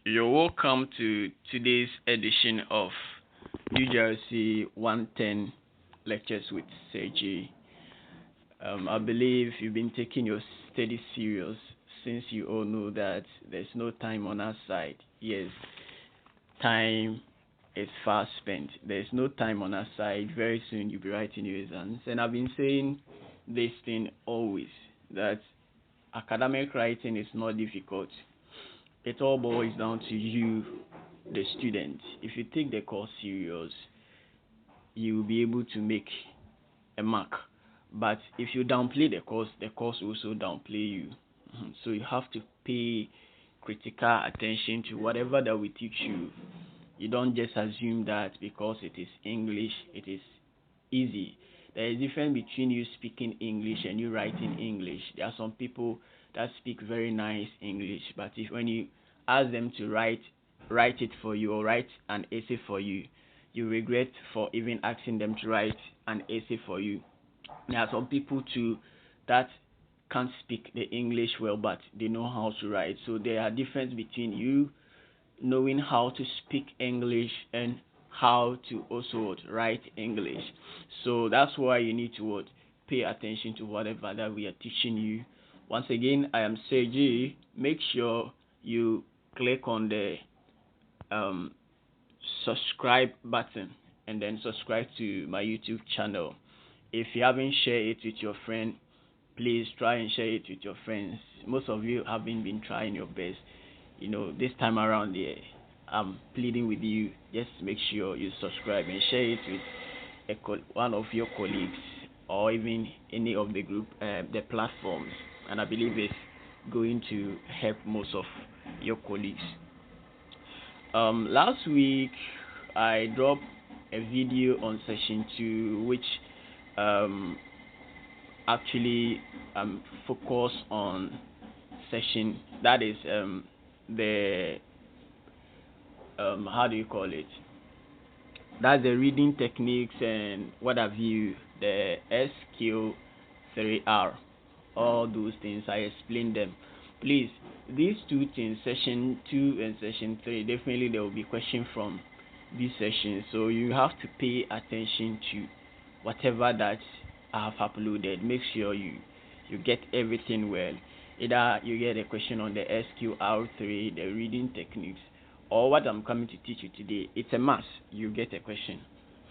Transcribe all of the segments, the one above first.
You're welcome to today's edition of UGRC110 Lectures with Sergi. I believe you've been taking your study serious since you all know that there's no time on our side. Yes, time is fast spent. There's no time on our side. Very soon you'll be writing your exams. And I've been saying this thing always that academic writing is not difficult. It all boils down to you, the student. If you take the course serious, you will be able to make a mark. But if you downplay the course also downplay you. So you have to pay critical attention to whatever that we teach you. You don't just assume that because it is English, it is easy. There is a difference between you speaking English and you writing English. There are some people that speak very nice English, but if when you ask them to write it for you or write an essay for you, you regret for even asking them to write an essay for you. There are some people too that can't speak the English well, but they know how to write. So there are difference between you knowing how to speak English and how to also write English. So that's why you need to pay attention to whatever that we are teaching you. Once again, I am Sergi. Make sure you click on the subscribe button and then subscribe to my YouTube channel. If you haven't shared it with your friend, please try and share it with your friends. Most of you haven't been trying your best. This time around here, I'm pleading with you. Just make sure you subscribe and share it with one of your colleagues or even any of the the platforms. And I believe it's going to help most of your colleagues. Last week I dropped a video on session 2, which actually focus on session that is the how do you call it? That's the reading techniques and what have you, the SQ3R, all those things I explained them. Please, these two things, session 2 and session 3, definitely there will be question from these sessions. So you have to pay attention to whatever that I have uploaded. Make sure you get everything well. Either you get a question on the SQR3, the reading techniques, or what I'm coming to teach you today. It's a must. You get a question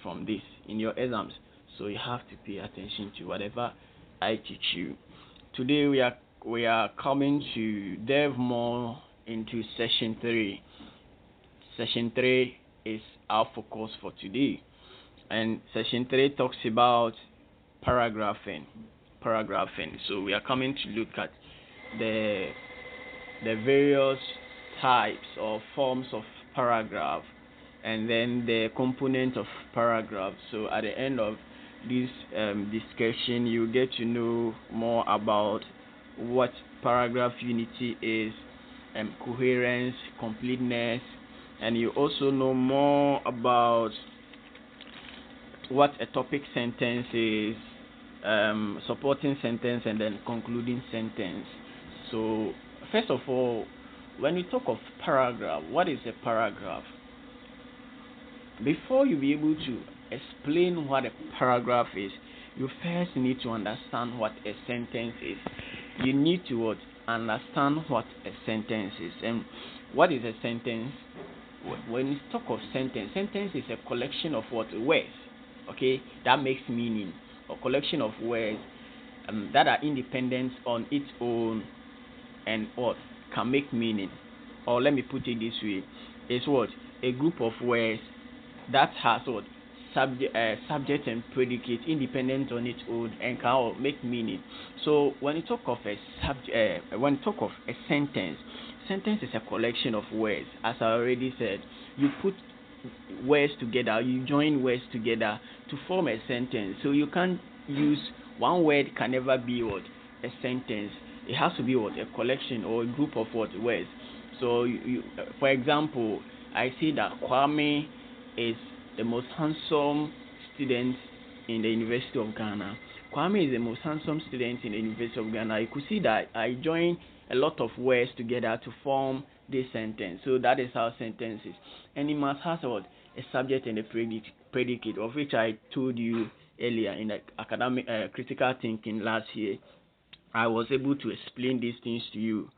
from this in your exams. So you have to pay attention to whatever I teach you. Today we are coming to delve more into session 3. Session 3 is our focus for today. And session 3 talks about paragraphing. So we are coming to look at the various types or forms of paragraph and then the component of paragraph. So at the end of this discussion, you get to know more about what paragraph unity is, coherence, completeness, and you also know more about what a topic sentence is, supporting sentence, and then concluding sentence. So first of all, when we talk of paragraph, what is a paragraph? Before you be able to explain what a paragraph is, you first need to understand what a sentence is. You need to understand what a sentence is. And what is a sentence? When we talk of sentence is a collection of words, okay, that makes meaning. A collection of words that are independent on its own and what can make meaning. Or let me put it this way: it's a group of words that has subject and predicate independent on its own and can make meaning. So when you talk of when you talk of a sentence is a collection of words. As I already said, you put words together, you join words together to form a sentence. So you can't use one word, can never be a sentence. It has to be a collection or a group of words. So for example, I see that Kwame is the most handsome student in the University of Ghana. Kwame is the most handsome student in the University of Ghana. You could see that I join a lot of words together to form this sentence. So that is how sentence is. And it must have what? A subject and a predicate, of which I told you earlier in the academic critical thinking last year. I was able to explain these things to you,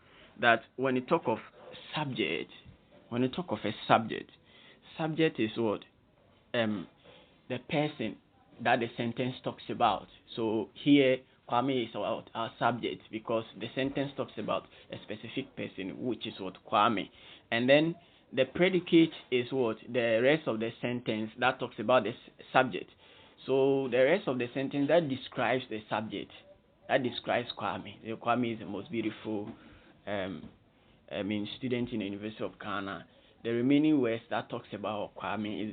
that when you talk of subject, when you talk of a subject is what? The person that the sentence talks about. So here, Kwame is our subject because the sentence talks about a specific person, which is what? Kwame. And then the predicate is what? The rest of the sentence that talks about the subject. So the rest of the sentence that describes the subject, that describes Kwame. Kwame is the most beautiful student in the University of Ghana. The remaining words that talks about Kwame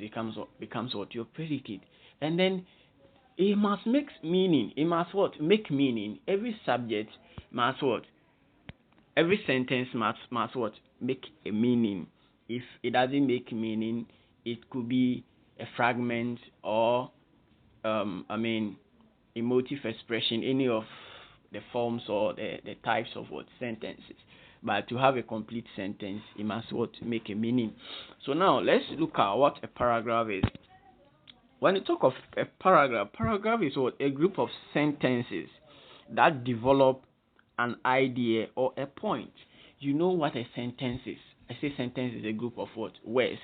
becomes what? Your predicate. And then it must make meaning. It must what? Make meaning. Every subject must what? Every sentence must what? Make a meaning. If it doesn't make meaning, it could be a fragment or emotive expression, any of the forms or the types of what? Sentences. But to have a complete sentence, it must what? Make a meaning. So now let's look at what a paragraph is. When you talk of a paragraph is what? A group of sentences that develop an idea or a point. You know what a sentence is. I say sentence is a group of what? Words.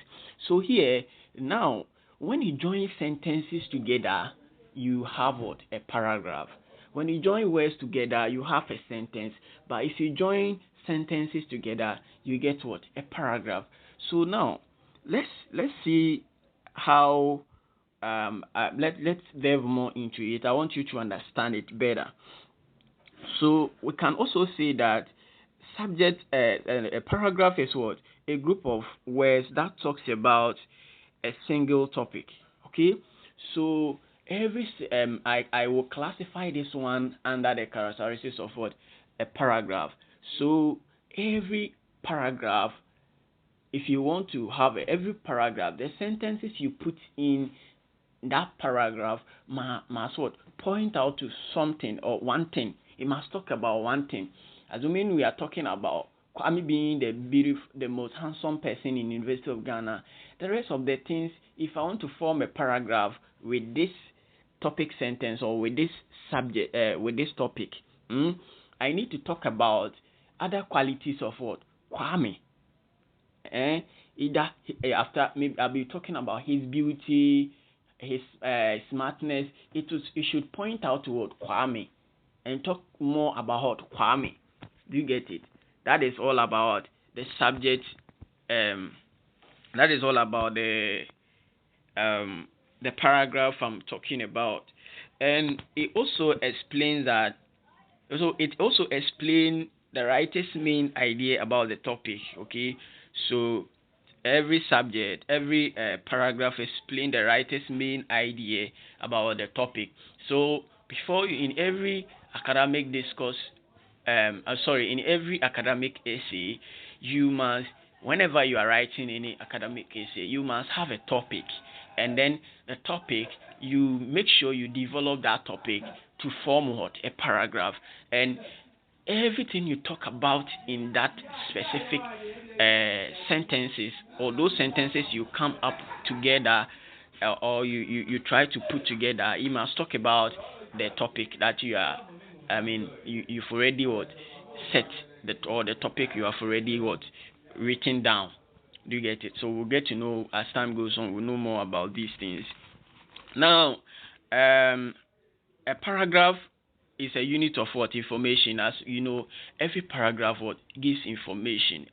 So here, now, when you join sentences together, you have what? A paragraph. When you join words together, you have a sentence. But if you join sentences together, you get what? A paragraph. So now, let's see how let's delve more into it. I want you to understand it better. So we can also say that a paragraph is what? A group of words that talks about a single topic. Okay, so every I will classify this one under the characteristics of what? A paragraph. So every paragraph, if you want to have every paragraph, the sentences you put in that paragraph must what? Point out to something or one thing. It must talk about one thing. Assuming we are talking about Kwame being the most handsome person in the University of Ghana, the rest of the things, if I want to form a paragraph with this topic sentence or with this subject, with this topic, I need to talk about other qualities of what? Kwame. Either after maybe I'll be talking about his beauty, his smartness. It should point out to what? Kwame, and talk more about Kwame. Do you get it? That is all about the subject. That is all about the paragraph I'm talking about, and it also explains that. So it also explains the writer's main idea about the topic. Okay, so every subject, every paragraph explains the writer's main idea about the topic. So before you, in every academic discourse, in every academic essay, you must, whenever you are writing any academic essay, you must have a topic, and then the topic, you make sure you develop that topic to form what? A paragraph. And everything you talk about in that specific sentences, or those sentences you come up together, or you try to put together, you must talk about the topic that you are, you've already what? Set or the topic you have already what? Written down. Do you get it? So we'll get to know as time goes on. We'll know more about these things. Now, a paragraph is a unit of what? Information. As you know, every paragraph what? Gives information.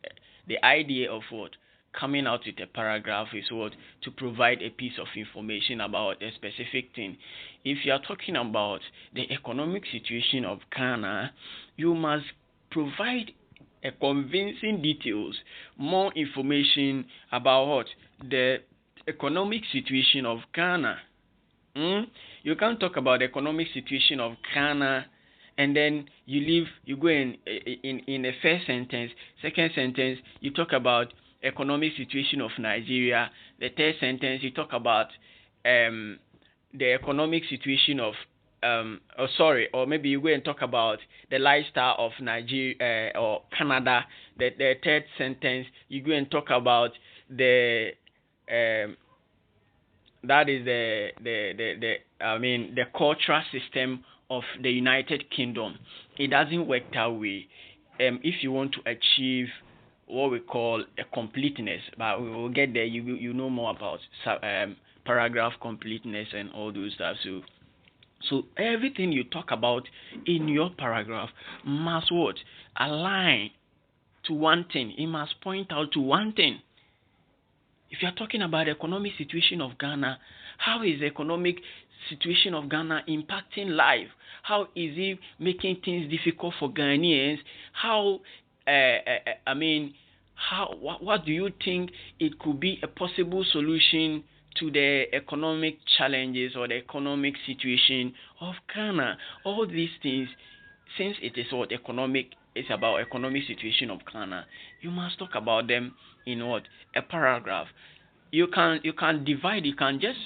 The idea of what? Coming out with a paragraph is what? To provide a piece of information about a specific thing. If you are talking about the economic situation of Ghana, you must provide a convincing details, more information about what? The economic situation of Ghana. You can't talk about the economic situation of Ghana and then you go in the first sentence, second sentence you talk about economic situation of Nigeria, the third sentence you talk about the economic situation of or maybe you go and talk about the lifestyle of Nigeria or Canada. The third sentence, you go and talk about the that is the cultural system of the United Kingdom. It doesn't work that way. If you want to achieve what we call a completeness, but we will get there. You know more about paragraph completeness and all those stuff. So everything you talk about in your paragraph must what? Align to one thing. It must point out to one thing. If you are talking about the economic situation of Ghana, how is the economic situation of Ghana impacting life? How is it making things difficult for Ghanaians? What do you think it could be a possible solution to the economic challenges or the economic situation of Ghana? All these things, since it is what economic, it's about economic situation of Ghana, you must talk about them in what? A paragraph. You can divide, you can just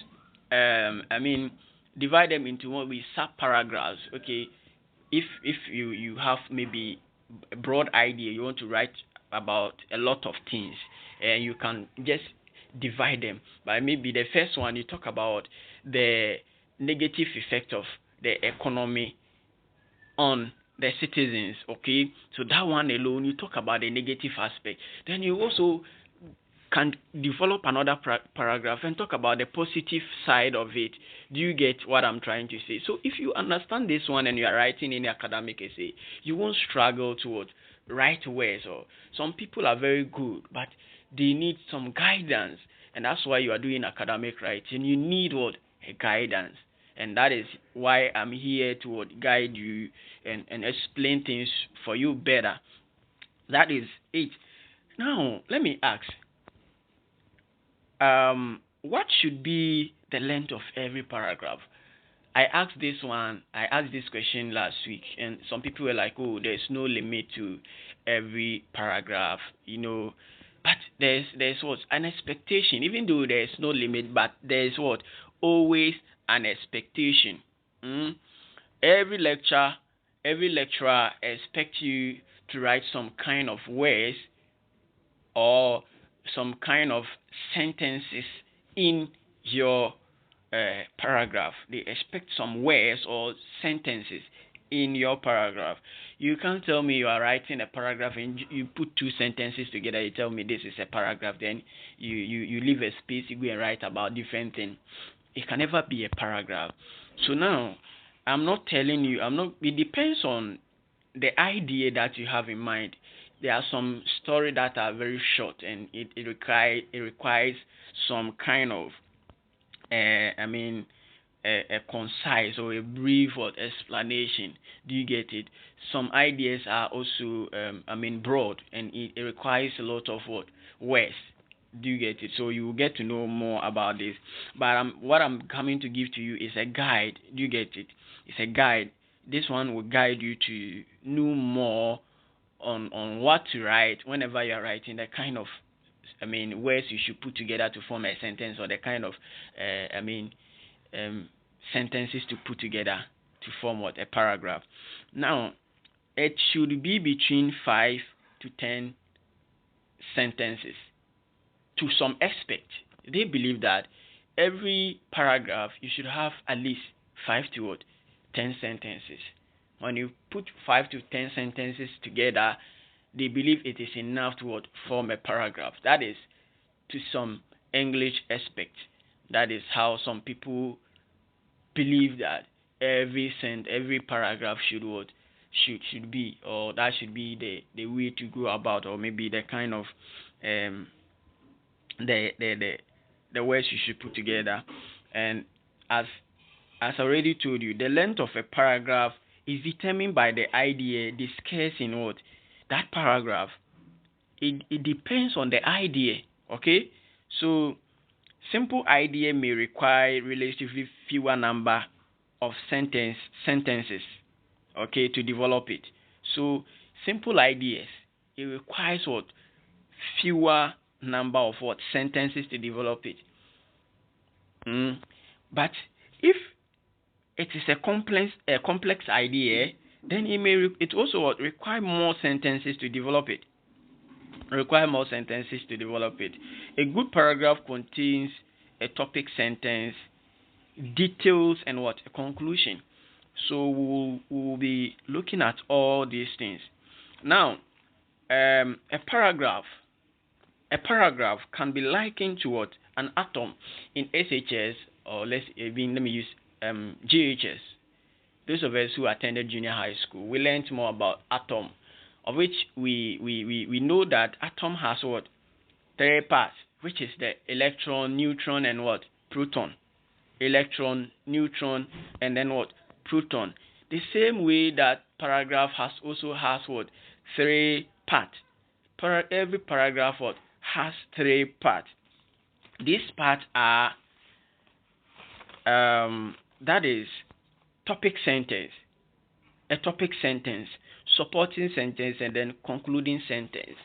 divide them into what we sub paragraphs. Okay, if you have maybe a broad idea, you want to write about a lot of things, and you can just divide them by maybe the first one you talk about the negative effect of the economy on the citizens. Okay, so that one alone, you talk about the negative aspect. Then you also can develop another paragraph and talk about the positive side of it. Do you get what I'm trying to say? So if you understand this one and you are writing in academic essay, you won't struggle to write words. Or some people are very good, but they need some guidance, and that's why you are doing academic writing. You need what? A guidance. And that is why I'm here to guide you and explain things for you better. That is it. Now, let me ask, what should be the length of every paragraph? I asked this question last week, and some people were like, "Oh, there's no limit to every paragraph, But there's what? An expectation. Even though there's no limit, but there's what? Always an expectation. Every lecturer expects you to write some kind of words or some kind of sentences in your paragraph. They expect some words or sentences in your paragraph. You can't tell me you are writing a paragraph and you put two sentences together. You tell me this is a paragraph, then you leave a space, you go and write about different things. It can never be a paragraph. So now, I'm not telling you, it depends on the idea that you have in mind. There are some stories that are very short, and it requires some kind of a concise or a brief explanation. Do you get it? Some ideas are also broad, and it requires a lot of words. Do you get it? So you will get to know more about this. But what I'm coming to give to you is a guide. Do you get it? It's a guide. This one will guide you to know more on what to write whenever you're writing, the kind of words you should put together to form a sentence, or the kind of sentences to put together to form a paragraph. Now, it should be between 5 to 10 sentences. To some experts, they believe that every paragraph you should have at least 5 to 10 sentences. When you put 5 to 10 sentences together, they believe it is enough to form a paragraph. That is to some English experts. That is how some people believe that every paragraph should be, or that should be the way to go about, or maybe the kind of the words you should put together. And as I already told you, the length of a paragraph is determined by the idea discussed in that paragraph. It depends on the idea. Okay, so simple idea may require relatively fewer number of sentences, okay, to develop it. So simple ideas, it requires fewer number of sentences to develop it. But if it is a complex idea, then it also require more sentences to develop it. A good paragraph contains a topic sentence, details, and what? A conclusion. So we'll be looking at all these things. Now, a paragraph can be likened to what? An atom in SHS, or let me use GHS. Those of us who attended junior high school, we learned more about atom, of which we know that atom has what? 3 parts, which is the electron, neutron, and what? Proton. Electron, neutron, and then what? Proton. The same way that paragraph also has what? 3 parts. Every paragraph what? Has 3 parts. These parts are that is topic sentence, a topic sentence, supporting sentence, and then concluding sentence.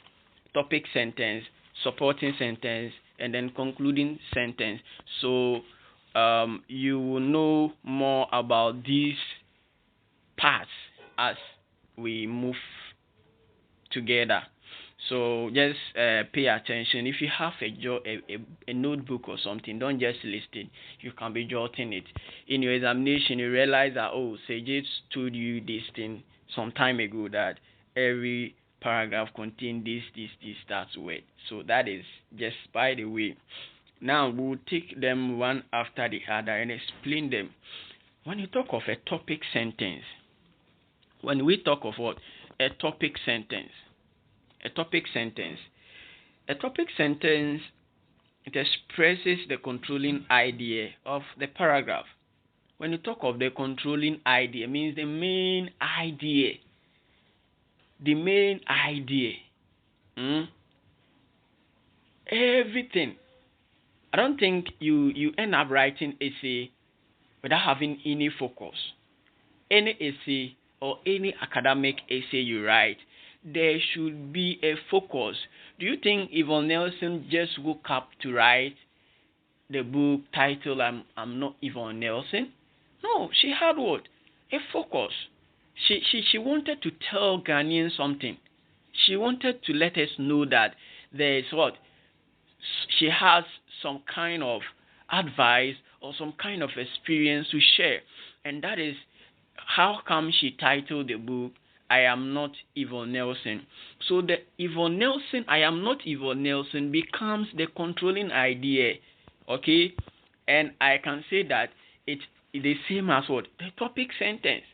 Topic sentence, supporting sentence, and then concluding sentence. So you will know more about these parts as we move together. So just pay attention. If you have a notebook or something, don't just list it. You can be jotting it. In your examination, you realize that, oh, Sage told you this thing some time ago, that every paragraph contains this, that word. So that is just by the way. Now we'll take them one after the other and explain them. When you talk of a topic sentence, when we talk of what? A topic sentence. A topic sentence, it expresses the controlling idea of the paragraph. When you talk of the controlling idea, it means the main idea. Everything. I don't think you end up writing essay without having any focus. Any essay or any academic essay you write, there should be a focus. Do you think Yvonne Nelson just woke up to write the book titled I'm Not Yvonne Nelson? No, she had what? A focus. She wanted to tell Ghanaians something. She wanted to let us know that there is what? She has some kind of advice or some kind of experience to share. And that is how come she titled the book I Am Not Yvonne Nelson. So the Yvonne Nelson, I Am Not Yvonne Nelson becomes the controlling idea. Okay? And I can say that it's the same as what? The topic sentence.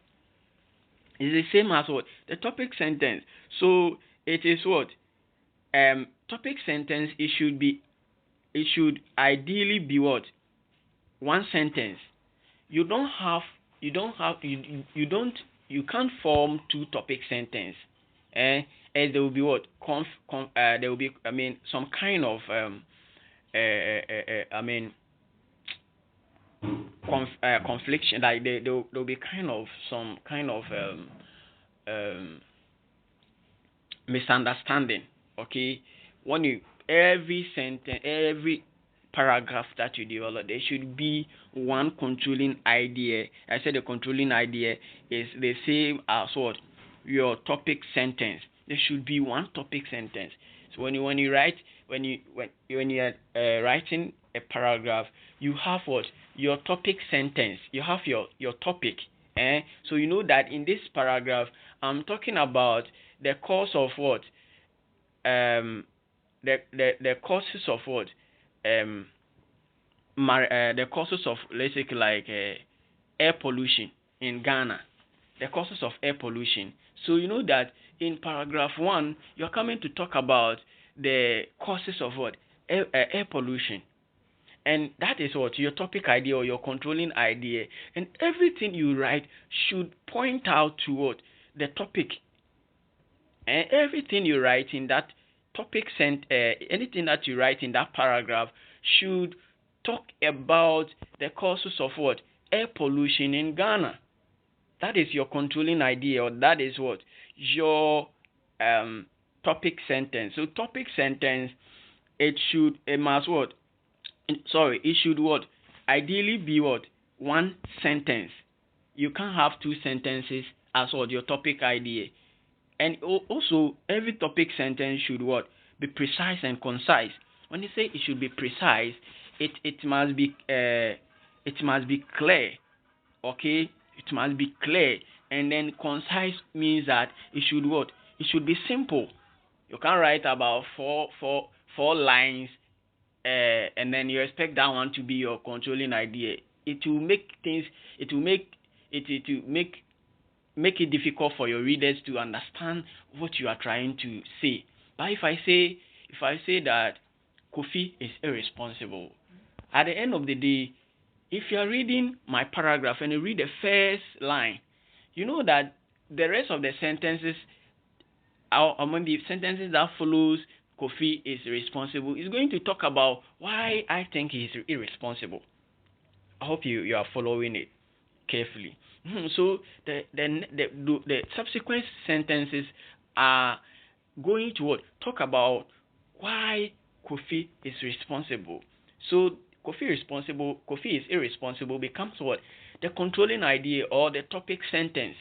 It's the same as what? The topic sentence. So it is what? Topic sentence, it should ideally be what? One sentence. You can't form 2 topic sentence. And there will be what? There will be, some kind of confliction. Like there will be kind of some kind of misunderstanding. Okay, when every paragraph that you develop, there should be one controlling idea. I said the controlling idea is the same as what? Your topic sentence. There should be one topic sentence. So when you are writing a paragraph, you have what? Your topic sentence. You have your topic. So you know that in this paragraph, I'm talking about the course of what? The causes of what? The causes of, let's say, like air pollution in Ghana. The causes of air pollution. So you know that in paragraph 1, you're coming to talk about the causes of what? Air pollution. And that is what? Your topic idea or your controlling idea. And everything you write should point out to what? The topic. And everything you write in that topic, anything that you write in that paragraph should talk about the causes of what? Air pollution in Ghana. That is your controlling idea, or that is what? Your topic sentence. So topic sentence, it should what? Ideally be what? One sentence. you can't have two sentences as what your topic idea. And also, every topic sentence should what? Be precise and concise. When you say it should be precise, it must be clear. Okay, it must be clear. And then concise means that it should what? It should be simple. You can't write about four lines, and then you expect that one to be your controlling idea. It will make things. It will make it will make it difficult for your readers to understand what you are trying to say. But if I say that Kofi is irresponsible, at the end of the day, if you are reading my paragraph and you read the first line, you know that the rest of the sentences, among the sentences that follows Kofi is responsible, is going to talk about why I think he is irresponsible. I hope you are following it carefully. So the subsequent sentences are going to talk about why Kofi is responsible. So Kofi is irresponsible becomes what? The controlling idea or the topic sentence.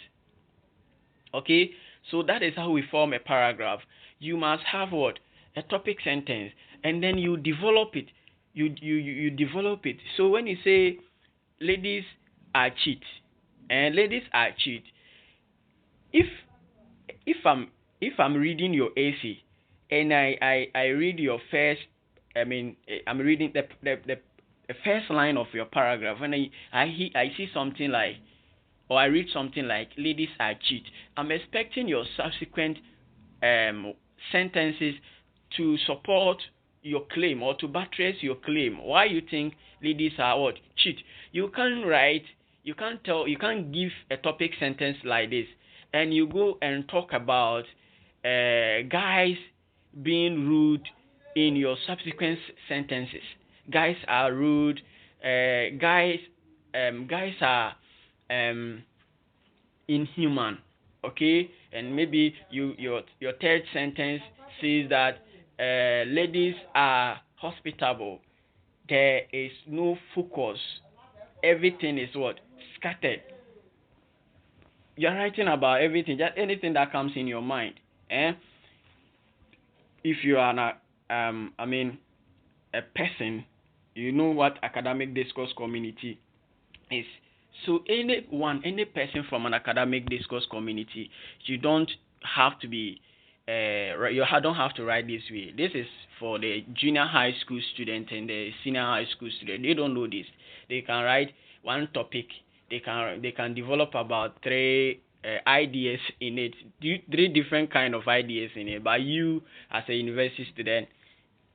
Okay, so that is how we form a paragraph. You must have what? A topic sentence, and then you develop it. You develop it. So when you say ladies are cheat, and ladies are cheat, if if I'm reading your essay and I read your first, I'm reading the first line of your paragraph, and I see something like, or I read something like ladies are cheat, I'm expecting your subsequent sentences to support your claim or to buttress your claim why you think ladies are what? Cheat. You can't give a topic sentence like this and you go and talk about guys being rude in your subsequent sentences. Guys are rude. Guys are inhuman. Okay, and maybe your third sentence says that ladies are hospitable. There is no focus. Everything is what? Scattered. You're writing about everything, just anything that comes in your mind. If you are a person, you know what academic discourse community is. So any person from an academic discourse community, you don't have to be you don't have to write this way. This is for the junior high school student and the senior high school student. They don't know this. They can write one topic. They can develop about three ideas in it, three different kind of ideas in it. But you, as a university student,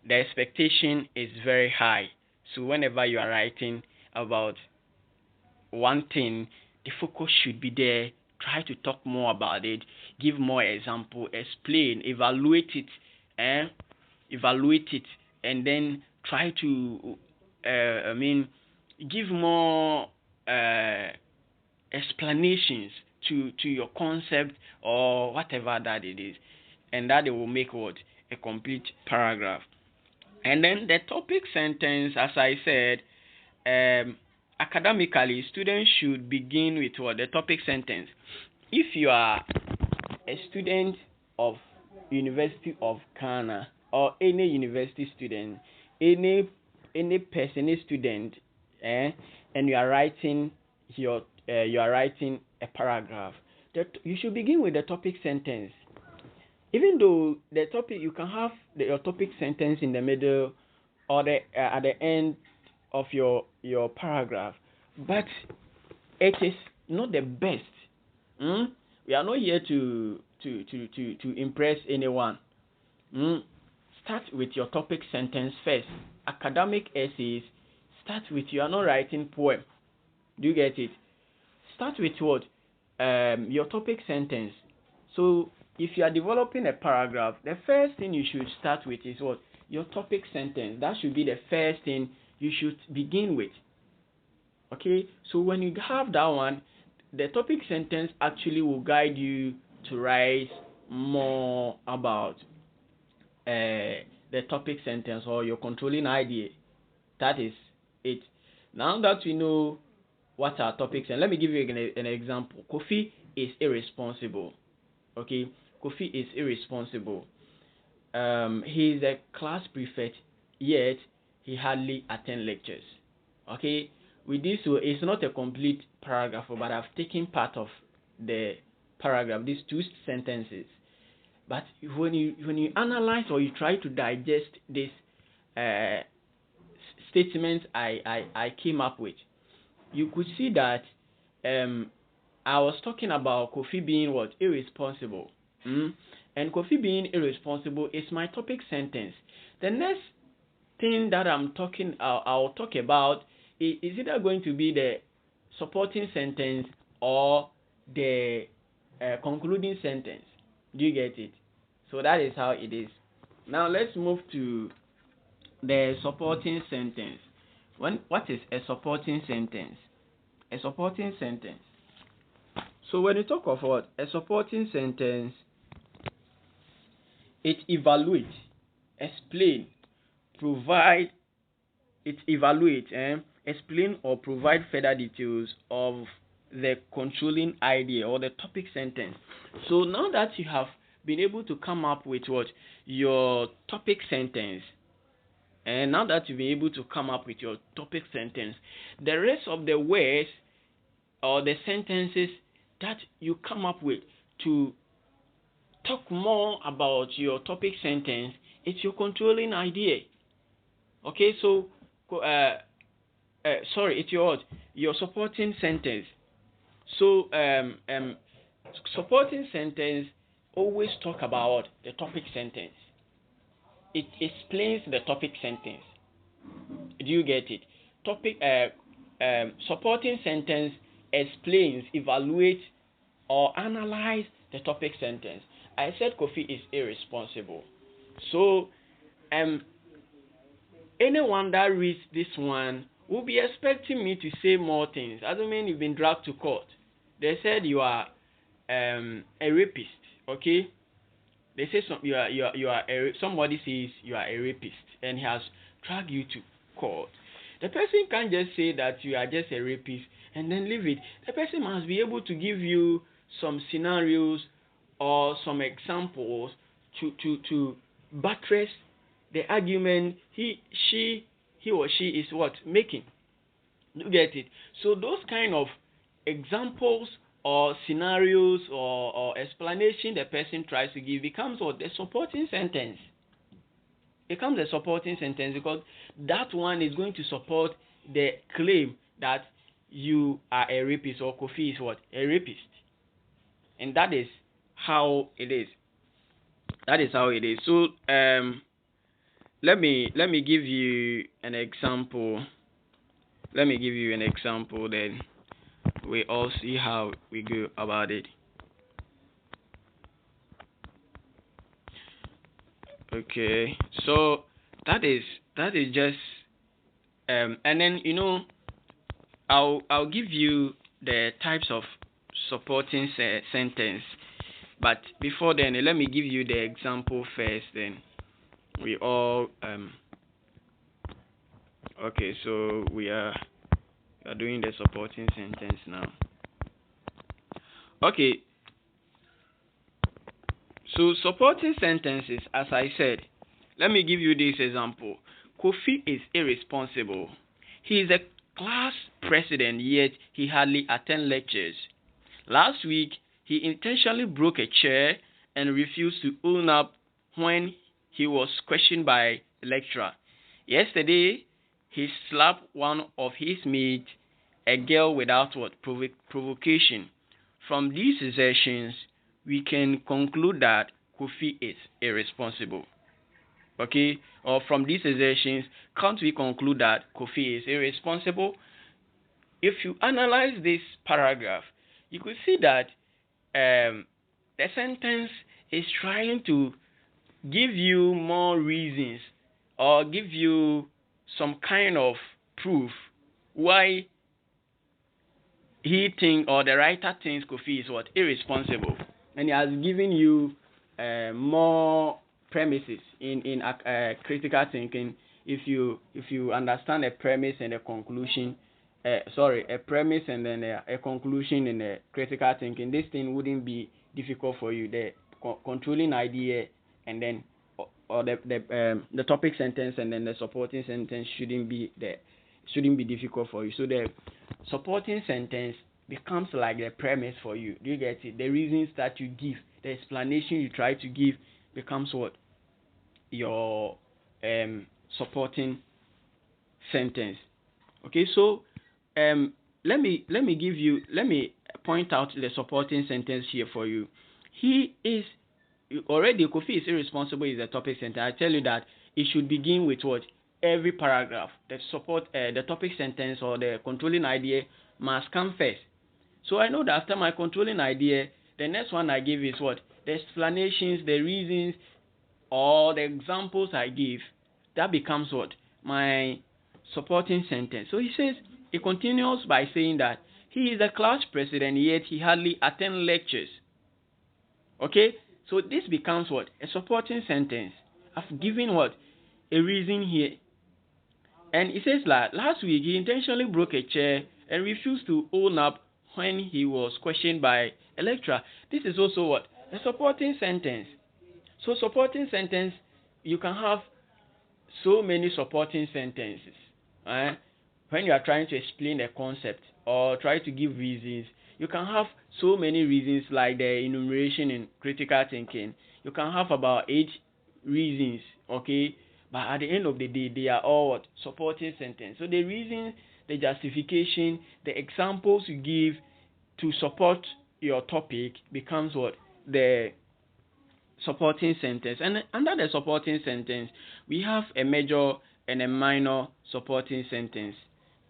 the expectation is very high. So whenever you are writing about one thing, the focus should be there. Try to talk more about it, give more example, explain, evaluate it, and then try to give more explanations to your concept or whatever that it is, and that it will make what? A complete paragraph. And then the topic sentence, as I said, academically, students should begin with what? The topic sentence. If you are a student of University of Ghana or any university student, any person, any student, and you are writing a paragraph, that you should begin with the topic sentence. Even though the topic, you can have your topic sentence in the middle or at the end of your paragraph, but it is not the best. We are not here to impress anyone. Start with your topic sentence first. Academic essays, start with, you are not writing poem. Do you get it? Start with what? Your topic sentence. So if you are developing a paragraph, the first thing you should start with is what? Your topic sentence. That should be the first thing you should begin with. Okay, so when you have that one, the topic sentence actually will guide you to write more about the topic sentence or your controlling idea. That is it. Now that we know what are topics? And let me give you an example. Kofi is irresponsible. Okay, Kofi is irresponsible. He is a class prefect, yet he hardly attend lectures. Okay, with this, it's not a complete paragraph, but I've taken part of the paragraph, these two sentences. But when you analyze or you try to digest this statement I came up with, you could see that I was talking about Kofi being what? Irresponsible. And Kofi being irresponsible is my topic sentence. The next thing that I'll talk about is either going to be the supporting sentence or the concluding sentence. Do you get it? So that is how it is. Now let's move to the supporting sentence. What is a supporting sentence? A supporting sentence. So when you talk of what? A supporting sentence, it evaluates, explain, provide, explain or provide further details of the controlling idea or the topic sentence. So now that you have been able to come up with what? Your topic sentence, and now that you've been able to come up with your topic sentence, the rest of the words or the sentences that you come up with to talk more about your topic sentence, it's your controlling idea. Okay, so it's your supporting sentence. So supporting sentence always talk about the topic sentence. It explains the topic sentence. Do you get it? Supporting sentence explains, evaluates, or analyze the topic sentence. I said Kofi is irresponsible. So anyone that reads this one will be expecting me to say more things. I don't mean you've been dragged to court. They said you are a rapist. Okay? They say somebody says you are a rapist and he has dragged you to court. The person can't just say that you are just a rapist and then leave it. The person must be able to give you some scenarios or some examples to buttress the argument he or she is what? Making. You get it? So those kind of examples or scenarios or explanation the person tries to give becomes what? The supporting sentence. Becomes a supporting sentence because that one is going to support the claim that you are a rapist or Kofi is what? A rapist. And that is how it is. That is how it is. So let me give you an example. Let me give you an example, then we all see how we go about it. Okay, so that is just and then I'll give you the types of supporting sentence, but before then let me give you the example first, then we all okay, so we are doing the supporting sentence now. Okay, so supporting sentences, as I said, let me give you this example. Kofi is irresponsible. He is a class president, yet he hardly attends lectures. Last week, he intentionally broke a chair and refused to own up when he was questioned by the lecturer. Yesterday, he slapped one of his mates, a girl, without what? Provocation. From these assertions, we can conclude that Kofi is irresponsible. Okay? Or from these assertions, can't we conclude that Kofi is irresponsible? If you analyze this paragraph, you could see that the sentence is trying to give you more reasons or give you some kind of proof why he thinks, or the writer thinks, Kofi is what? Irresponsible. And he has given you more premises in critical thinking. If you understand a premise and a conclusion, a premise and then a conclusion and a critical thinking, this thing wouldn't be difficult for you. The controlling idea and then or the topic sentence and then the supporting sentence shouldn't be difficult for you. So the supporting sentence becomes like the premise for you. Do you get it? The reasons that you give, the explanation you try to give becomes what? Your supporting sentence. Okay, so let me point out the supporting sentence here for you. He is already Kofi is irresponsible is the topic sentence. I tell you that it should begin with what? Every paragraph. The topic sentence or the controlling idea must come first. So I know that after my controlling idea, the next one I give is what? The explanations, the reasons, or the examples I give. That becomes what? My supporting sentence. So he continues by saying that he is a class president, yet he hardly attends lectures. Okay? So this becomes what? A supporting sentence. I've given what? A reason here. And it says that last week he intentionally broke a chair and refused to own up when he was questioned by a lecturer. This is also what? A supporting sentence. So supporting sentence, you can have so many supporting sentences. When you are trying to explain a concept or try to give reasons, you can have so many reasons like the enumeration in critical thinking. You can have about 8 reasons, okay? But at the end of the day, they are all what? Supporting sentence. So the reason, the justification, the examples you give to support your topic becomes what? The supporting sentence. And under the supporting sentence, we have a major and a minor supporting sentence.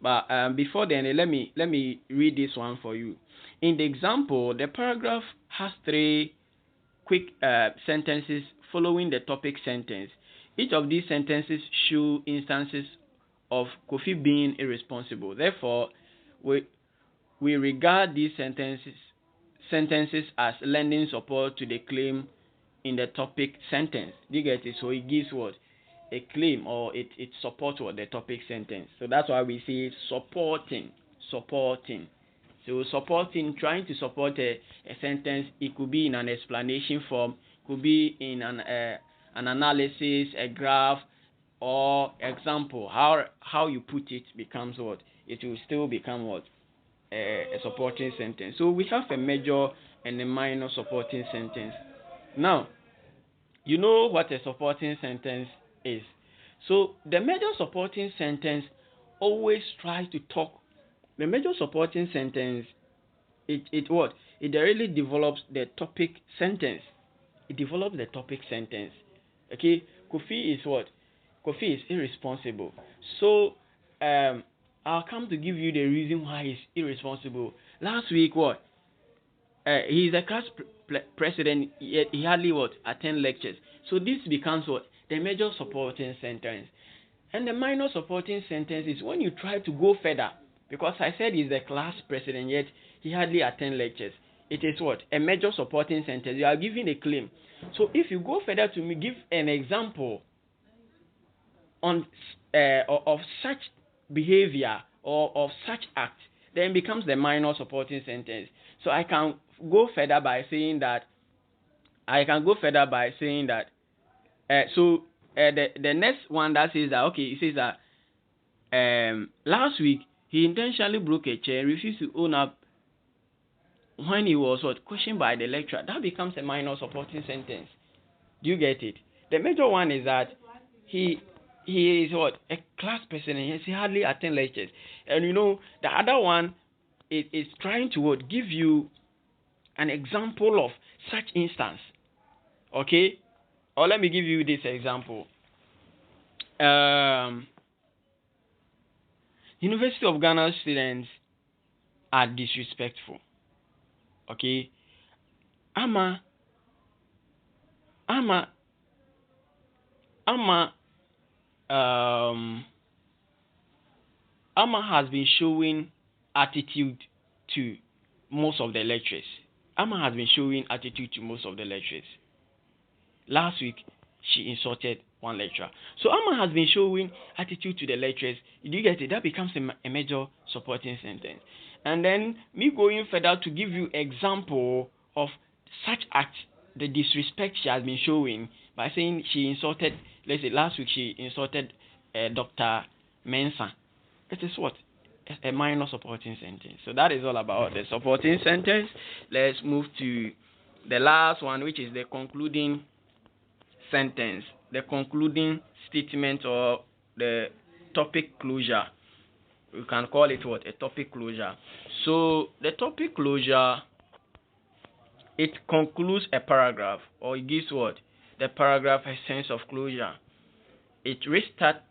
But before then, let me read this one for you. In the example, the paragraph has 3 quick sentences following the topic sentence. Each of these sentences show instances of Kofi being irresponsible. Therefore, we regard these sentences as lending support to the claim in the topic sentence. Do you get it? So it gives what? A claim, or it supports what? The topic sentence. So that's why we say supporting. So supporting, trying to support a sentence, it could be in an explanation form, could be in an analysis, a graph, or example. How you put it becomes what? It will still become what? A supporting sentence. So we have a major and a minor supporting sentence. Now, you know what a supporting sentence is. So the major supporting sentence always tries to talk. The major supporting sentence, it what? It really develops the topic sentence. It develops the topic sentence. Okay, Kofi is what? Kofi is irresponsible. So I'll come to give you the reason why he's irresponsible. Last week, what? He's a class president, yet he hardly what? Attend lectures. So this becomes what? The major supporting sentence. And the minor supporting sentence is when you try to go further. Because I said he's the class president, yet he hardly attend lectures. It is what? A major supporting sentence. You are giving a claim. So if you go further to me, give an example on of such behavior or of such act, then becomes the minor supporting sentence. So I can go further by saying that. The next one that says that, okay, it says that last week he intentionally broke a chair, refused to own up when he was what? Questioned by the lecturer. That becomes a minor supporting sentence. Do you get it? The major one is that he is what? A class president. Yes, he hardly attend lectures. And you know, the other one is trying to what? Give you an example of such instance. Okay? Or let me give you this example. University of Ghana students are disrespectful. Okay? Ama has been showing attitude to most of the lecturers. Last week, she insulted one lecturer. So Amma has been showing attitude to the lecturers. Do you get it? That becomes a major supporting sentence. And then me going further to give you example of such act, the disrespect she has been showing by saying she insulted, let's say last week she insulted Dr. Mensah. It is what? A minor supporting sentence. So that is all about the supporting sentence. Let's move to the last one, which is the concluding sentence, the concluding statement, or the topic closure. We can call it what? A topic closure. So the topic closure, it concludes a paragraph, or it gives what? The paragraph a sense of closure. It restates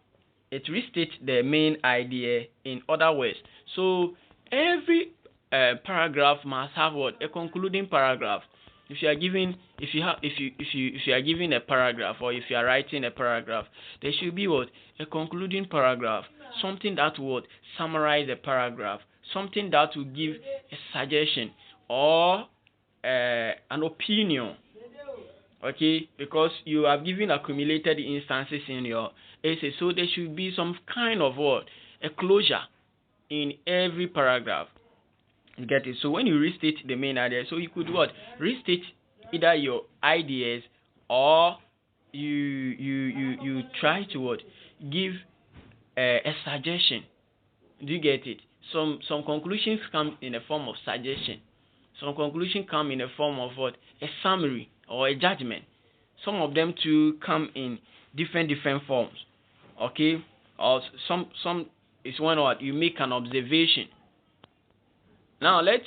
the main idea in other words. So every paragraph must have what? A concluding paragraph. If you are given a paragraph, or if you are writing a paragraph, there should be what? A concluding paragraph, something that would summarize the paragraph, something that will give a suggestion or an opinion. Okay, because you have given accumulated instances in your essay, so there should be some kind of what? A closure in every paragraph. You get it? So when you restate the main idea, so you could what? Restate either your ideas, or you try to what? Give a suggestion. Do you get it? Some conclusions come in the form of suggestion. Some conclusions come in the form of what? A summary or a judgment. Some of them too come in different forms. Okay? Or some is one what? You make an observation. Now let's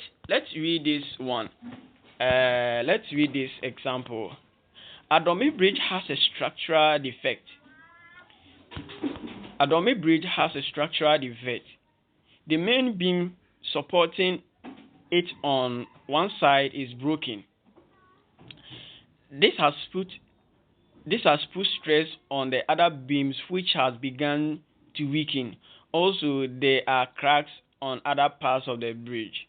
read this one. Let's read this example. Adome Bridge has a structural defect. Adome Bridge has a structural defect. The main beam supporting it on one side is broken. This has put stress on the other beams, which has begun to weaken. Also, there are cracks on other parts of the bridge.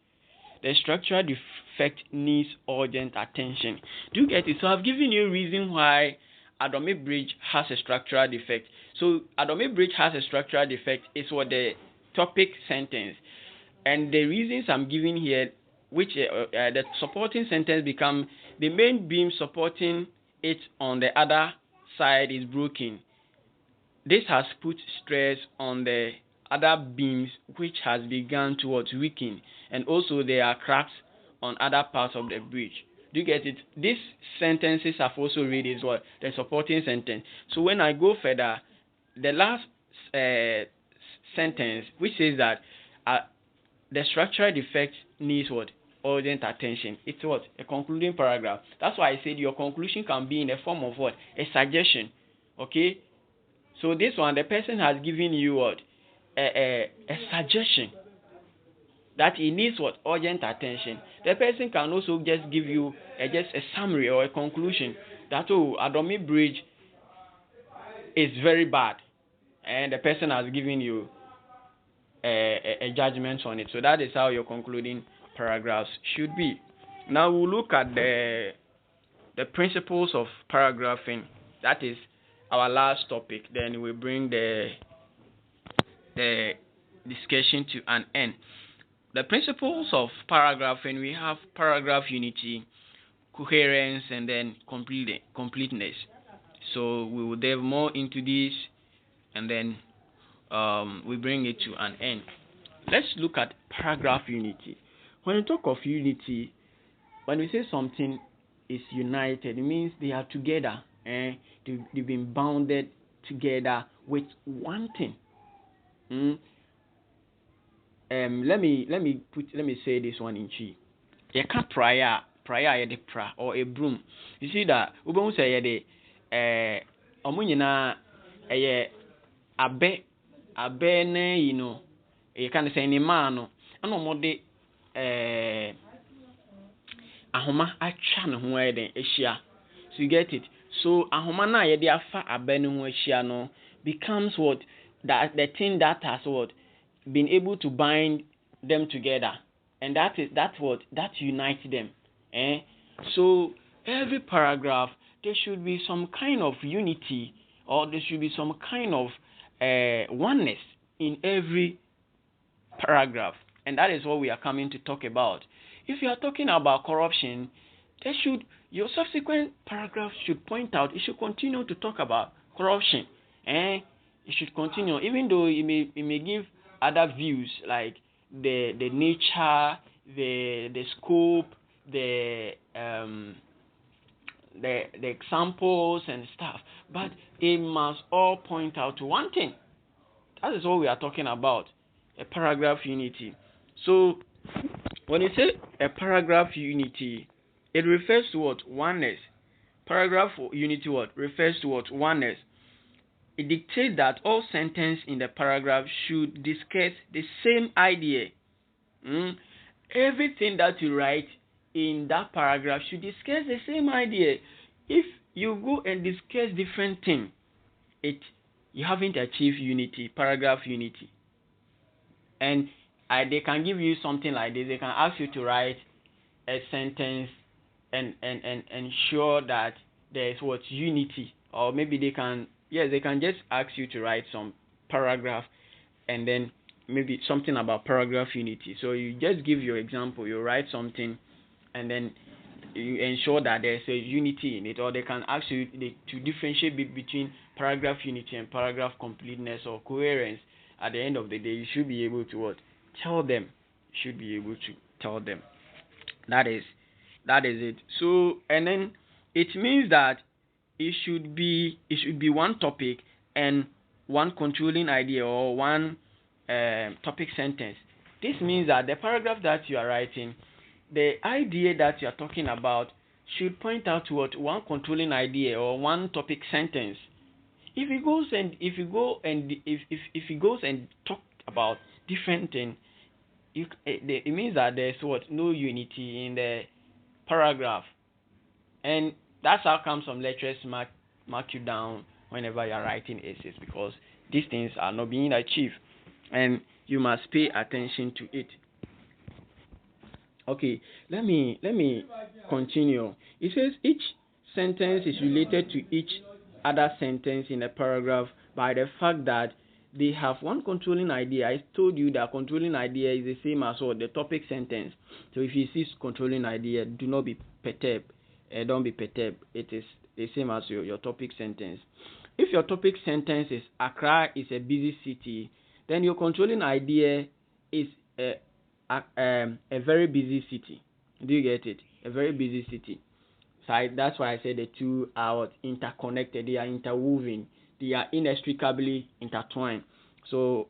The structural defect needs urgent attention. Do you get it? So I've given you a reason why Adome Bridge has a structural defect. So Adome Bridge has a structural defect is what the topic sentence. And the reasons I'm giving here, which the supporting sentence become, the main beam supporting it on the other side is broken. This has put stress on the other beams, which has begun to weaken, and also there are cracks on other parts of the bridge. Do you get it? These sentences I've also read is what? The supporting sentence. So when I go further, the last sentence, which says that the structural defect needs what? Urgent attention. It's what? A concluding paragraph. That's why I said your conclusion can be in the form of what? A suggestion. Okay? So this one, the person has given you what? A suggestion that it needs what? Urgent attention. The person can also just give you just a summary or a conclusion that, oh, Adome Bridge is very bad, and the person has given you a judgment on it. So that is how your concluding paragraphs should be. Now we'll look at the principles of paragraphing. That is our last topic. Then we bring the discussion to an end. The principles of paragraphing, we have paragraph unity, coherence, and then completeness. So we will delve more into this, and then we bring it to an end. Let's look at paragraph unity. When we talk of unity, when we say something is united, it means they are together, and they've been bounded together with one thing. Let me say this one in Chi. You can't prior the pra or a broom. You see that we won't say the omunyina abe ne, you know, you can say ni mano ano mode ahoma atwa ne ho eden ehia. So you get it. So ahoma na ye de afa abe ne ho ehia no becomes what? That the thing that has what? Been able to bind them together, and that unites them. So every paragraph there should be some kind of unity or there should be some kind of oneness in every paragraph, and that is what we are coming to talk about. If you are talking about corruption, your subsequent paragraph should point out, it should continue to talk about corruption, and it should continue, even though it may give other views like the nature, the scope, the examples and stuff, but it must all point out to one thing. That is what we are talking about, a paragraph unity. So when you say a paragraph unity, it refers to what? Oneness. Paragraph unity what? Refers to what? Oneness. It dictates that all sentences in the paragraph should discuss the same idea. Everything that you write in that paragraph should discuss the same idea. If you go and discuss different things, you haven't achieved unity, paragraph unity. And they can give you something like this. They can ask you to write a sentence and ensure that there is what? Unity. Or maybe they can just ask you to write some paragraph and then maybe something about paragraph unity. So you just give your example, you write something and then you ensure that there's a unity in it, or they can ask you to differentiate between paragraph unity and paragraph completeness or coherence. At the end of the day, you should be able to what? Tell them. You should be able to tell them. That is it. So, and then it means that it should be one topic and one controlling idea, or one topic sentence. This means that the paragraph that you are writing, the idea that you are talking about should point out to what? One controlling idea or one topic sentence. If he goes and talk about different things, it means that there's what? No unity in the paragraph, and that's how come some lecturers mark you down whenever you are writing essays, because these things are not being achieved, and you must pay attention to it. Okay, let me continue. It says each sentence is related to each other sentence in a paragraph by the fact that they have one controlling idea. I told you that controlling idea is the same as what? The topic sentence. So if you see controlling idea, do not be perturbed. Don't be perturbed. It is the same as your topic sentence. If your topic sentence is Accra is a busy city, then your controlling idea is a very busy city. Do you get it? A very busy city. So that's why I said the two are interconnected. They are interwoven. They are inextricably intertwined. So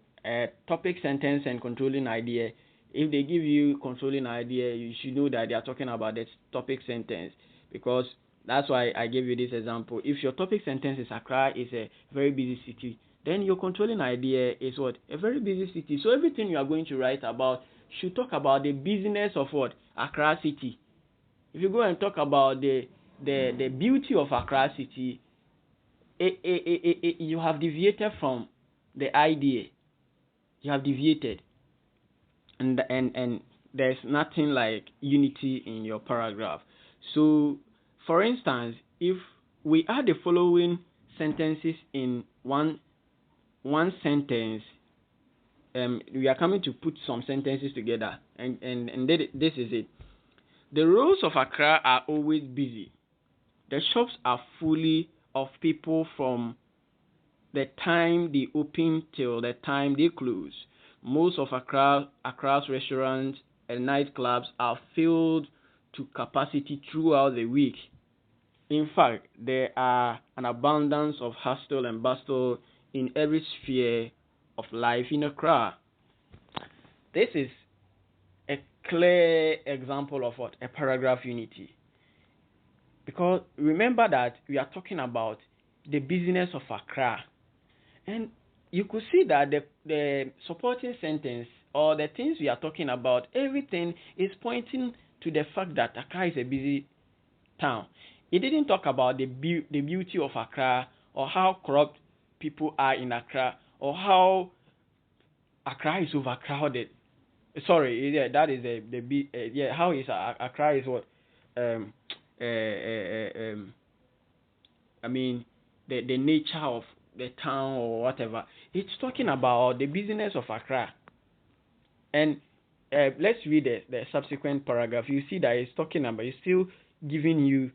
topic sentence and controlling idea, if they give you controlling idea, you should know that they are talking about the topic sentence, because that's why I gave you this example. If your topic sentence is Accra is a very busy city, then your controlling idea is what? A very busy city. So everything you are going to write about should talk about the business of what? Accra city. If you go and talk about the beauty of Accra city, you have deviated from the idea. You have deviated, and there's nothing like unity in your paragraph. So, for instance, if we add the following sentences in one sentence, we are coming to put some sentences together, and this is it. The roads of Accra are always busy. The shops are full of people from the time they open till the time they close. Most of Accra's restaurants and nightclubs are filled to capacity throughout the week. In fact, there are an abundance of hustle and bustle in every sphere of life in Accra. This is a clear example of what? A paragraph unity. Because remember that we are talking about the business of Accra. And you could see that the supporting sentence or the things we are talking about, everything is pointing to the fact that Accra is a busy town. It didn't talk about the beauty of Accra, or how corrupt people are in Accra, or how Accra is overcrowded. Sorry, yeah, that is how is Accra is what? I mean, the nature of the town or whatever. It's talking about the business of Accra. And let's read the subsequent paragraph. You see that it's talking about, it's still giving you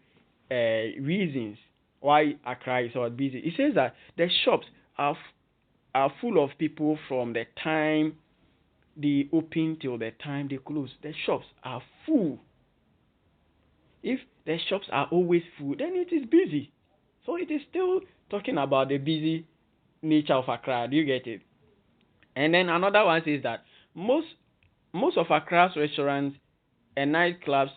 reasons why Accra is so busy. It says that the shops are full of people from the time they open till the time they close. The shops are full. If the shops are always full, then it is busy. So it is still talking about the busy nature of Accra. Do you get it? And then another one says that most of Accra's restaurants and nightclubs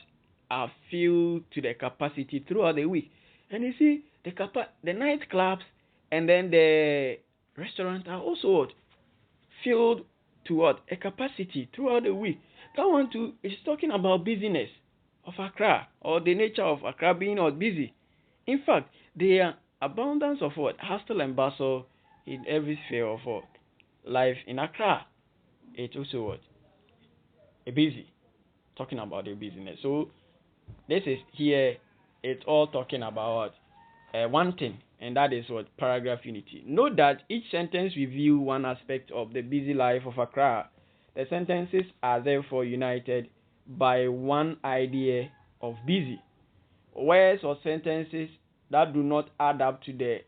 are filled to the capacity throughout the week. And you see, the nightclubs and then the restaurants are also filled to what? A capacity throughout the week. That one too is talking about business of Accra, or the nature of Accra being busy. In fact, there are abundance of what? Hustle and bustle in every sphere of what? Life in Accra. It's also what? A busy. Talking about the business. So this is here, it's all talking about one thing, and that is what? Paragraph unity. Note that each sentence reviews one aspect of the busy life of Accra. The sentences are therefore united by one idea of busy. Words or sentences that do not add up to the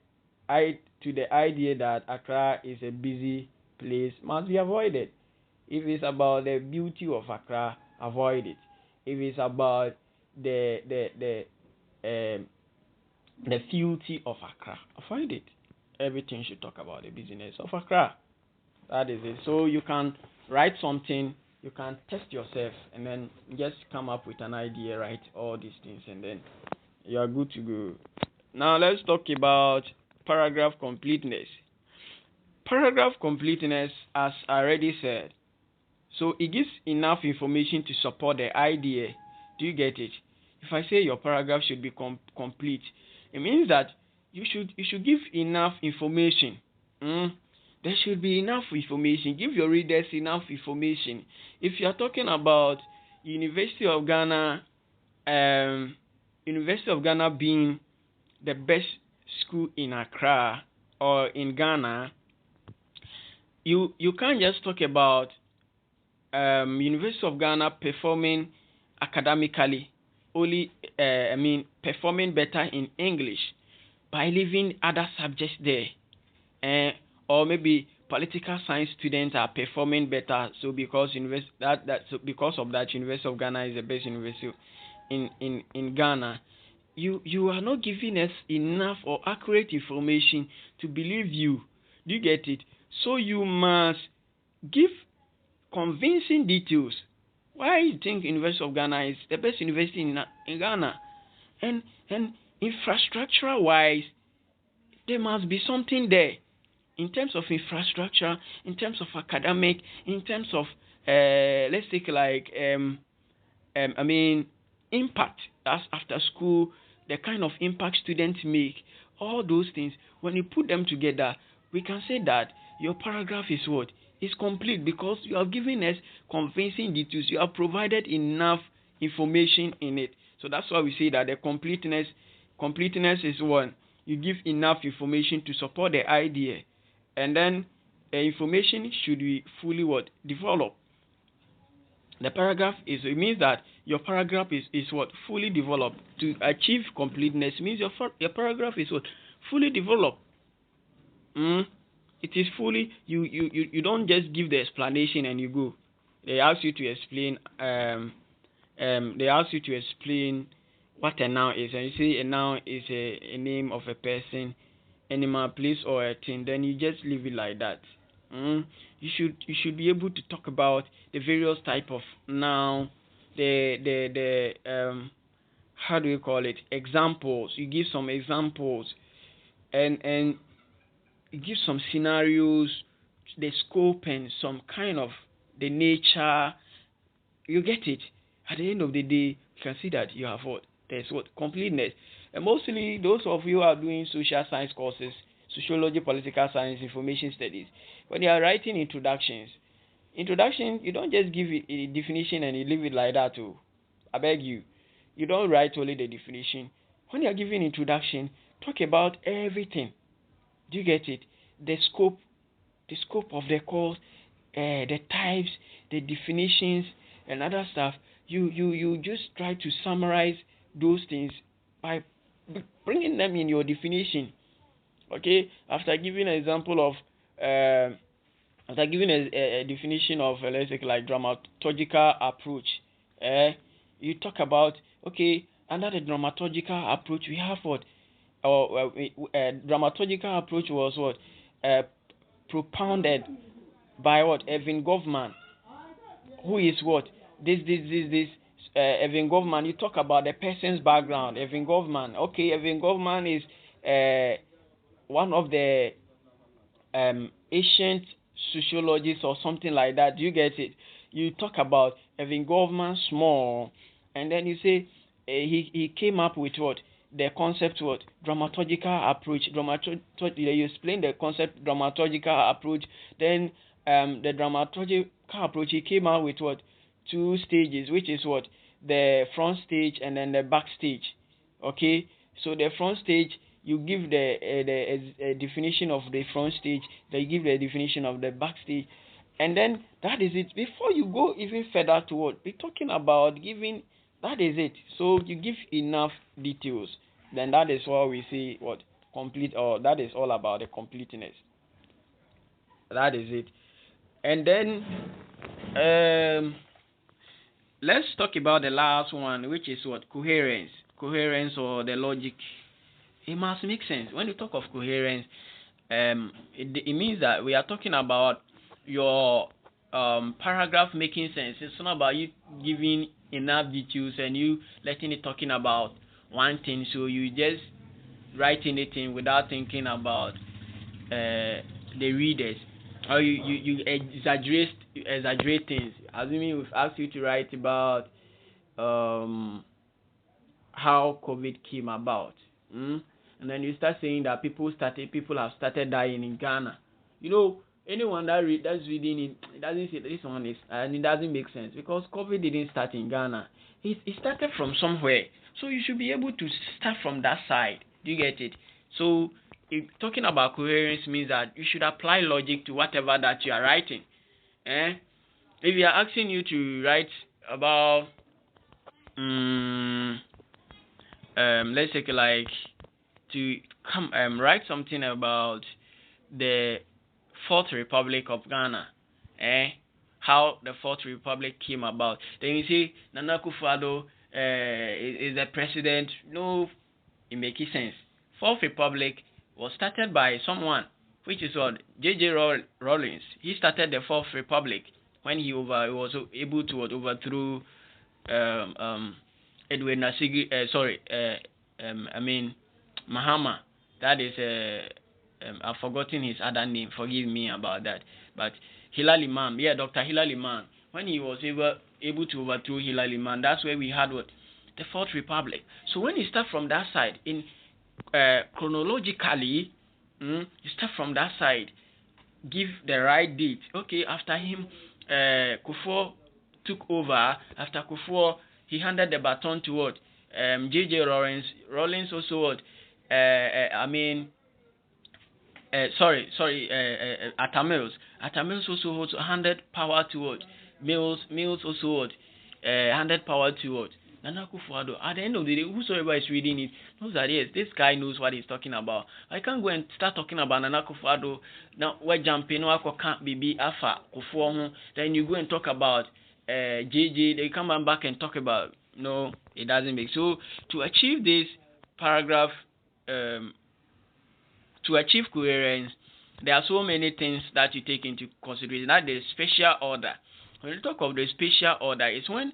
idea that Accra is a busy place must be avoided. If it's about the beauty of Accra, avoid it. If it's about the filthy of Accra, avoid it. Everything should talk about the business of Accra. That is it. So you can write something, you can test yourself, and then just come up with an idea, write all these things, and then you are good to go. Now let's talk about paragraph completeness. Paragraph completeness, as I already said, so it gives enough information to support the idea. Do you get it? If I say your paragraph should be complete, it means that you should give enough information. There should be enough information. Give your readers enough information. If you are talking about University of Ghana being the best school in Accra or in Ghana, you can't just talk about University of Ghana performing academically, only performing better in English by leaving other subjects there, or maybe political science students are performing better. So because because of that, University of Ghana is the best university in Ghana. You are not giving us enough or accurate information to believe you. Do you get it? So you must give convincing details. Why you think University of Ghana is the best university in Ghana? And infrastructural wise, there must be something there. In terms of infrastructure, in terms of academic, in terms of let's take like impact. That's after school, the kind of impact students make, all those things. When you put them together, we can say that your paragraph is what? Is complete, because you have given us convincing details. You have provided enough information in it. So that's why we say that the completeness is one. You give enough information to support the idea, and then the information should be fully what? Developed. The paragraph it means that your paragraph is what? Fully developed. To achieve completeness means your paragraph is what? Fully developed. It is fully, you don't just give the explanation and you go. They ask you to explain what a noun is, and you say a noun is a name of a person, animal, place, or a thing. Then you just leave it like that. You should be able to talk about the various type of noun, the how do you call it? Examples. You give some examples, and you give some scenarios, the scope, and some kind of the nature. You get it. At the end of the day, you can see that you have what? There's what? Completeness. And mostly those of you who are doing social science courses, sociology, political science, information studies, when you are writing introduction, you don't just give it a definition and you leave it like that. I beg you. You don't write only the definition. When you are giving introduction, talk about everything. Do you get it? The scope of the course, the types, the definitions, and other stuff. You just try to summarize those things by bringing them in your definition. Okay, after giving an example of after giving a definition of let's say like dramaturgical approach, you talk about, okay, under the dramaturgical approach we have what, or dramaturgical approach was what, propounded by what, Evan Goffman, who is what, this Evan Goffman. You talk about the person's background. Evan Goffman, okay, Evan Goffman is one of the ancient sociologists or something like that. Do you get it? You talk about Evan Goffman small, and then you say he came up with what, the concept, what, dramaturgical approach. You explain the concept dramaturgical approach. Then the dramaturgical approach, he came out with what, two stages, which is what, the front stage and then the back stage. Okay, so the front stage, you give the definition of the front stage, they give the definition of the back stage, and then that is it. Before you go even further to what, be talking about giving, that is it. So you give enough details, then that is what we say what, complete, or that is all about the completeness. That is it. And then let's talk about the last one, which is what, coherence or the logic. It must make sense. When you talk of coherence, it means that we are talking about your paragraph making sense. It's not about you giving enough details and you letting it talking about one thing, so you just write anything without thinking about the readers, or you exaggerate things. Assuming we've asked you to write about how COVID came about. And then you start saying that people have started dying in Ghana. Anyone that's reading it doesn't say this one is, and it doesn't make sense, because COVID didn't start in Ghana. It started from somewhere. So you should be able to start from that side. Do you get it? So talking about coherence means that you should apply logic to whatever that you are writing. If you are asking you to write about let's say like to come write something about the Fourth Republic of Ghana, how the Fourth Republic came about. Then you say Nana Akufo-Addo is the president. No, it makes sense. Fourth Republic was started by someone, which is what, J.J. Rawlings. He started the Fourth Republic when he was able to overthrow Edward Nasigi. Mahama. That is I've forgotten his other name. Forgive me about that. But Hilal Imam, Dr. Hilal Imam. When he was able to overthrow Hilal Imam, that's where we had what, the Fourth Republic. So when you start from that side, in chronologically, you start from that side, give the right date. Okay, after him, Kufuor took over. After Kufuor, he handed the baton to what? J.J. Rawlings also what? Atta Mills. Atta Mills also handed power to what? Mills also what? Handed power to what? Nana Akufo-Addo. At the end of the day, whosoever is reading it knows that yes, this guy knows what he's talking about. I can't go and start talking about Nana Akufo-Addo. Now we're jumping. Can't be Afa Kufuor. Then you go and talk about JJ. They come back and talk about. No, it doesn't make so. To achieve this paragraph, to achieve coherence, there are so many things that you take into consideration. That the spatial order. When you talk of the spatial order, it's when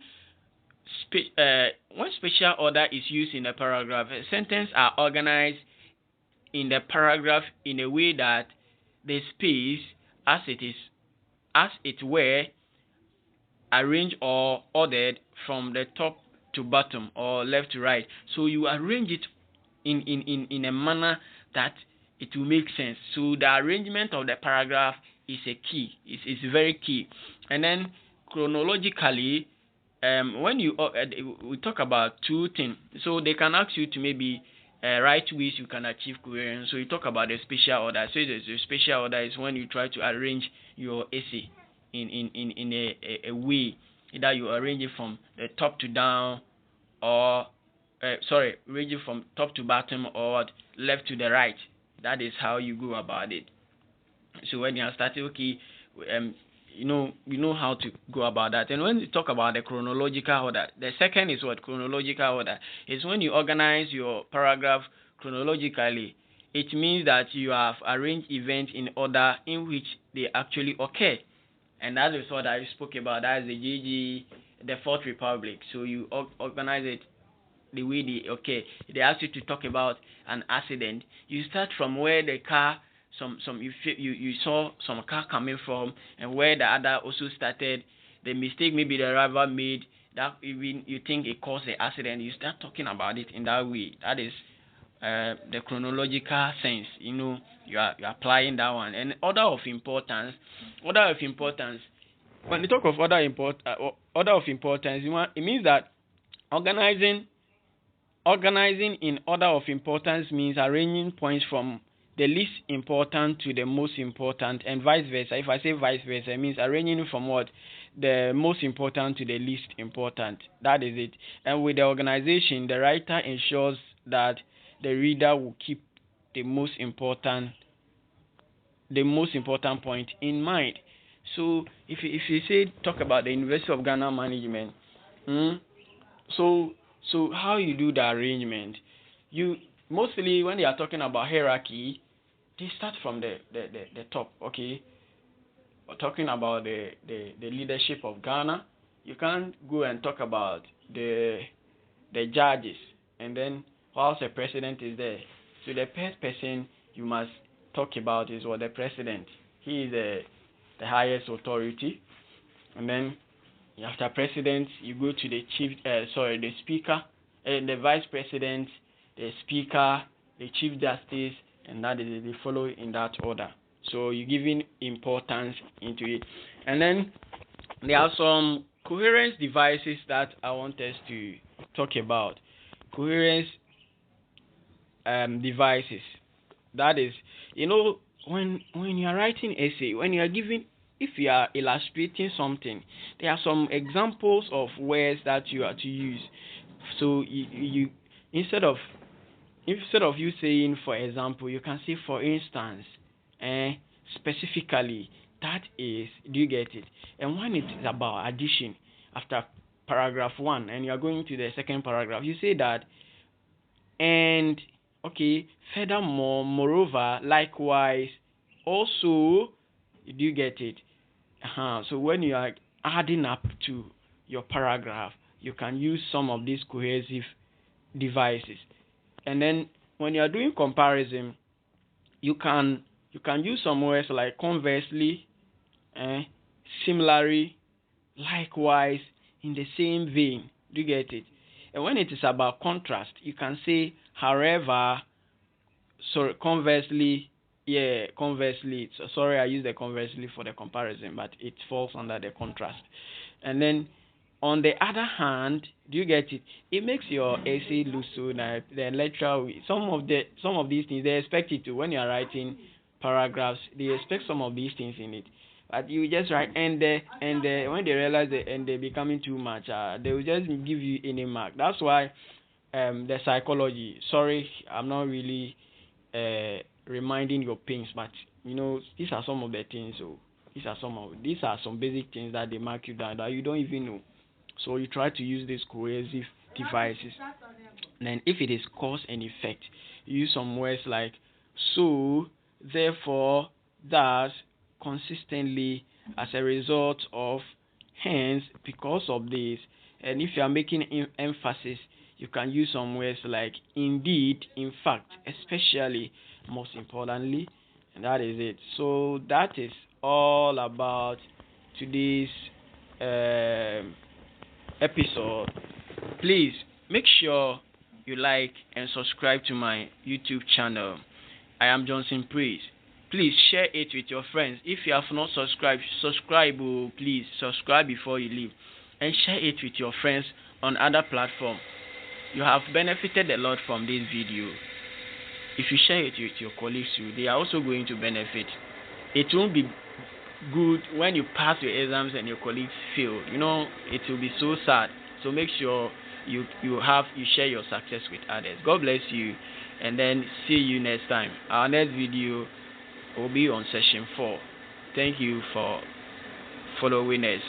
spatial order is used in a paragraph. A sentence are organized in the paragraph in a way that the space, as it were, arranged or ordered from the top to bottom or left to right. So you arrange it in a manner that it will make sense. So the arrangement of the paragraph is a key. It's very key. And then chronologically, when you we talk about two things, so they can ask you to maybe right ways you can achieve coherence. So you talk about the spatial order. So the spatial order is when you try to arrange your essay in a way. Either you arrange it from the top to down, or arrange it from top to bottom, or left to the right. That is how you go about it. So when you are starting, okay, you know how to go about that. And when you talk about the chronological order, the second is what chronological order is. When you organize your paragraph chronologically, it means that you have arranged events in order in which they actually occur. And that is what I spoke about. That is the Fourth Republic. So you organize it the way they ask you to talk about an accident. You start from where the car, you saw some car coming from, and where the other also started. The mistake maybe the driver made, that even you think it caused the accident. You start talking about it in that way. That is the chronological sense. You are applying that one. And order of importance. When you talk of order of importance, it means that organizing in order of importance means arranging points from the least important to the most important, and vice versa. If I say vice versa, it means arranging from what? The most important to the least important. That is it. And with the organization, the writer ensures that the reader will keep the most important point in mind. So if you say talk about the University of Ghana management, so how you do the arrangement? You mostly, when they are talking about hierarchy, they start from the top. Okay, we're talking about the leadership of Ghana. You can't go and talk about the judges, and then whilst the president is there. So the first person you must talk about is the president. He is the highest authority, and then after president, you go to the the speaker, the vice president, the speaker, the chief justice, and that is they follow in that order. So you're giving importance into it. And then there are some coherence devices that I want us to talk about. Coherence devices. That is, when you are writing essay, when you are giving, if you are illustrating something, there are some examples of words that you are to use. So you instead of you saying for example, you can say for instance, specifically. That is, do you get it? And when it is about addition, after paragraph 1, and you are going to the second paragraph, you say that, and okay, furthermore, moreover, likewise, also, do you get it? So when you are adding up to your paragraph, you can use some of these cohesive devices. And then when you are doing comparison, you can use some words like conversely, similarly, likewise, in the same vein. Do you get it? And when it is about contrast, you can say however, conversely. So, sorry, I use the conversely for the comparison, but it falls under the contrast. And then on the other hand, do you get it? It makes your essay look so nice. The lecturer, some of these things they expect it to. When you are writing paragraphs, they expect some of these things in it. But you just write and when they realize they're becoming too much, they will just give you any mark. That's why the psychology. Sorry, I'm not really reminding your pains, but these are some of the things. So these are some basic things that they mark you down that you don't even know. So you try to use these cohesive devices. And then if it is cause and effect, you use some words like so, therefore, thus, consistently, as a result of, hence, because of this. And if you are making emphasis, you can use some words like indeed, in fact, especially, most importantly, and that is it. So that is all about today's episode. Please make sure you like and subscribe to my YouTube channel. I am Johnson Praise. Please share it with your friends. If you have not subscribed, subscribe. Please subscribe before you leave, and share it with your friends on other platforms. you have benefited a lot from this video. If you share it with your colleagues too, they are also going to benefit. It won't be good when you pass your exams and your colleagues fail. It will be so sad. So make sure you share your success with others. God bless you, and then see you next time. Our next video will be on session 4. Thank you for following us.